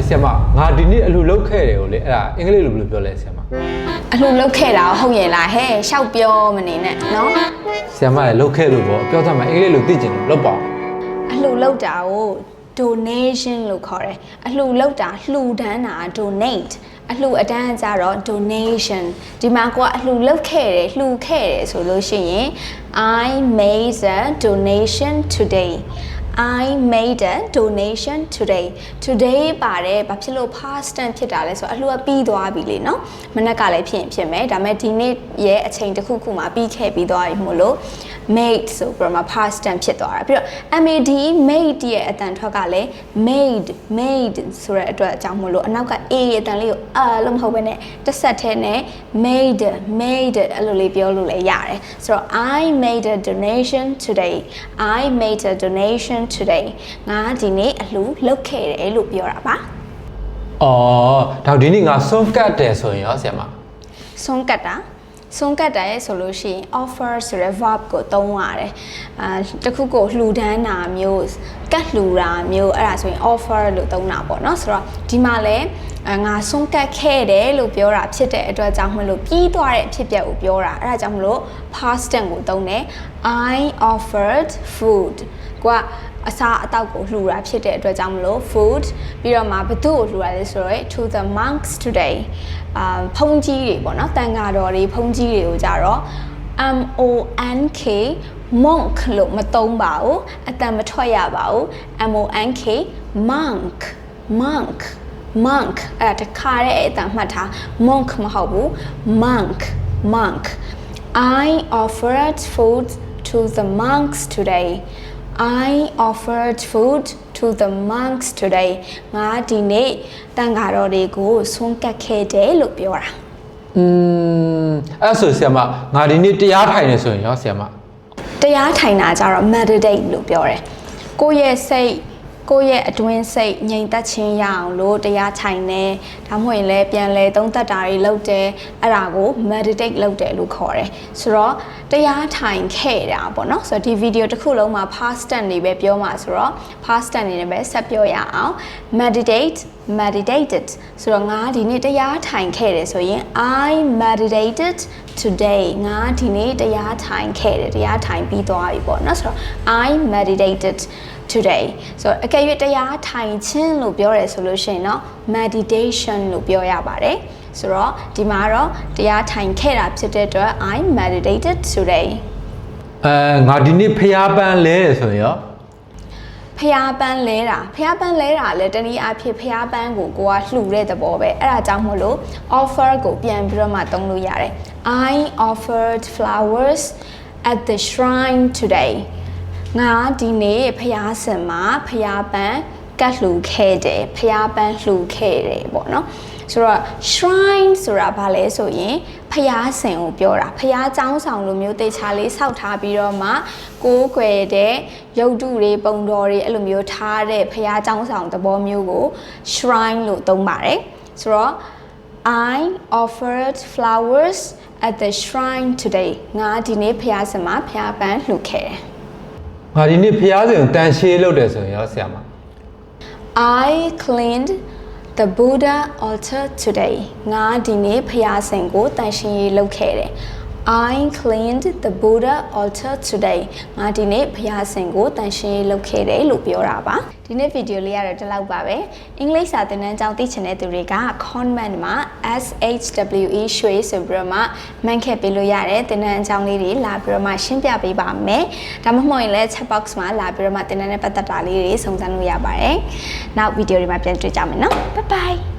ဆရာမငါဒီနေ့အလှလုပ်ခဲ့တယ်ကိုလေအဲ့ဒါအင်္ဂလိပ်လိုဘယ်လိုပြောလဲဆရာမအလှလုပ်ခဲ့တာဟုတ်ရဲ့လားဟဲ့ရှောက်ပြောမနေနဲ့နော်ဆရာမလည်းလုပ်ခဲ့လို့ပေါ့ပြောသားမှာအင်္ဂလိပ်လိုသိကျင်လို့လုပ်ပါအလှလုပ်တာကို donation လို့ခေါ်တယ်အလှလုပ်တာလှူဒန်းတာ donate အလှအတန်းကြတော့ donation ဒီမှာကအလှလုပ်ခဲ့တယ်လှူခဲ့တယ်ဆိုလို့ရှိရင် I made a donation today I made a donation today ပါတယ်ဘာဖြစ်လို့ past tense ဖြစ်တာလဲဆိုတော့အလှကပြီးသွားပြီလေနော်မနက်ကလည်းဖြစ်မယ်ဒါပေမဲ့ဒီနေ့ရဲ့အချိန်တစ်ခုခုမှာပြီးခဲ့ပြီးသွားပြီမို့လို့ made ဆိုပြီးတော့ past tense ဖြစ်သွားတာပြီးတော့ made made ရဲ့အတန်ထွက်ကလည်း made ဆိုတဲ့အတွက်အကြောင်းမို့လို့အနောက်က a ရဲ့အတန်လေးကိုလို့မဟုတ်ဘဲနဲ့တစ်ဆက်တည်းနဲ့ made အဲ့လိုလေးပြောလို့လည်းရတယ်ဆိုတော့ I made a donation today I made a donation today ငါဒီနေ့အလှလုပ်ခဲ့တယ်လို့ပြောတာပါအော်ဒါဒီနေ့ငါဆုံးကတ်တယ်ဆိုရင်ရောဆရာမဆုံးကတ်တာရဲ့ဆိုလို့ရှိရင် offer ဆိုတဲ့ verb ကိုသုံးရတယ်တခုကိုလှူဒန်းတာမျိုးကတ်လှူတာမျိုးအဲ့ဒါဆိုရင် offer လို့သုံးတာပေါ့နော်ဆိုတော့ဒီမှာလဲငါဆုံးကတ်ခဲ့တယ်လို့ပြောတာဖြစ်တဲ့အတွက်ကြောင့်မလို့ပြီးသွားတဲ့အဖြစ်အပျက်ကိုပြောတာအဲ့ဒါကြောင့်မလို့ past tense ကိုသုံးတယ် I offered food ကအစားအသောက်ကိုလှူတာဖြစ်တဲ့အတွက်ကြောင့်မလို့ food ပြီးတော့မှဘသူ့ကိုလှူတာလဲဆိုတော့ to the monks today ဘုန်းကြီးတွေပေါ့နော်တန်ဃာတော်တွေဘုန်းကြီးတွေကိုကြတော့ monk monk လို့မသုံးပါဘူးအတန်မထွက်ရပါဘူး monk monk အဲ့ဒါတခါတဲ့အတန်မှတ်ထား monk မဟုတ်ဘူး monk I offered food to the monks today I offered food to the monks today ငါဒီနေ့တန်ဃာတော်တွေကိုဆွမ်းကပ်ခဲ့တယ်လို့ပြောတာအဲ့ဆိုဆရာမငါဒီနေ့တရားထိုင်နေဆိုရင်ရောဆရာမတရားထိုင်တာကြတော့ meditate လို့ပြောတယ်ကိုယ့်ရဲ့စိတ်ကိုယ့်ရဲ့အတွင်းစိတ်ငြိမ်သက်ခြင်းရအောင်လို့တရားထိုင်နေဒါမှမဟုတ်ရင်လည်းပြန်လဲသုံးသက်တာတွေလုပ်တယ်အဲ့ဒါကို meditate လုပ်တယ်လို့ခေါ်တယ်ဆိုတော့တရားထိုင်ခဲ့တာပေါ့နော်ဆိုတော့ဒီဗီဒီယိုတစ်ခုလုံးမှာ past tense တွေပဲပြောမှာဆိုတော့ past tense တွေနဲ့ပဲဆက်ပြောရအောင် meditated ဆိုတော့ငါဒီနေ့တရားထိုင်ခဲ့တယ်ဆိုရင် I meditated today ငါဒီနေ့တရားထိုင်ခဲ့တယ်တရားထိုင်ပြီးသွားပြီပေါ့နော်ဆိုတော့ I meditated today ဆိုတော့အကယ်၍တရားထိုင်ခြင်းလို့ပြောရဲဆိုလို့ရှိရင်เนาะ meditation လို့ပြောရပါတယ်ဆိုတော့ဒီမှာတော့တရားထိုင်ခဲ့တာဖြစ်တဲ့အတွက် I meditated today ငါဒီနေ့ဖျားပန်းလဲဆိုရင်ရောဖျားပန်းလဲတာလဲတနည်းအားဖြင့်ဖျားပန်းကိုကလှူတဲ့သဘောပဲအဲ့ဒါကြောင့်မို့လို့ offer ကိုပြန်ပြီးတော့မှသုံးလို့ရတယ် I offered flowers at the shrine today ငါဒီနေ့ဖျားစင်မှာဖျားပန်းကတ်လှူခဲ့တယ်ဖျားပန်းလှူခဲ့တယ်ပေါ့နော်ဆိုတော့ shrine ဆိုတာဘာလဲဆိုရင်ဖျားစင်ကိုပြောတာဖျားကျောင်းဆောင်လိုမျိုးတေချာလေးစောက်ထားပြီးတော့မှကိုးကွယ်တဲ့ရုပ်တုတွေပုံတော်တွေအဲ့လိုမျိုးထားတဲ့ဖျားကျောင်းဆောင်သဘောမျိုးကို shrine လို့သုံးပါတယ်ဆိုတော့ I offered flowers at the shrine today ငါဒီနေ့ဖျားစင်မှာဖျားပန်းလှူခဲ့တယ်ငါဒီနေ့ဖျားစင်တန်ရှင်းလုပ်တယ်ဆိုရင်ရောဆရာမ I cleaned the Buddha altar today ငါဒီနေ့ဖျားစင်ကိုတန်ရှင်းရေးလုပ်ခဲ့တယ် I cleaned the Buddha altar today ငါဒီနေ့ဖျားစင်ကိုတန်ရှင်းရေးလုပ်ခဲ့တယ်လို့ပြောတာပါဒီနေ့ဗီဒီယိုလေးကတော့ဒီလောက်ပါပဲအင်္ဂလိပ်စာသင်တန်းကျောင်းသိချင်တဲ့သူတွေက comment မှာ SHWE ရွှေဆိုပြီးတော့မှမှန်ခဲ့ပေးလို့ရတယ်သင်တန်းကျောင်းလေးတွေလာပြီးတော့မှရှင်းပြပေးပါမယ်ဒါမှမဟုတ်ရင်လည်း chat box မှာလာပြီးတော့မှသင်တန်းနဲ့ပတ်သက်တာလေးတွေစုံစမ်းလို့ရပါတယ်နောက်ဗီဒီယိုတွေမှာပြန်တွေ့ကြမယ်နော် bye bye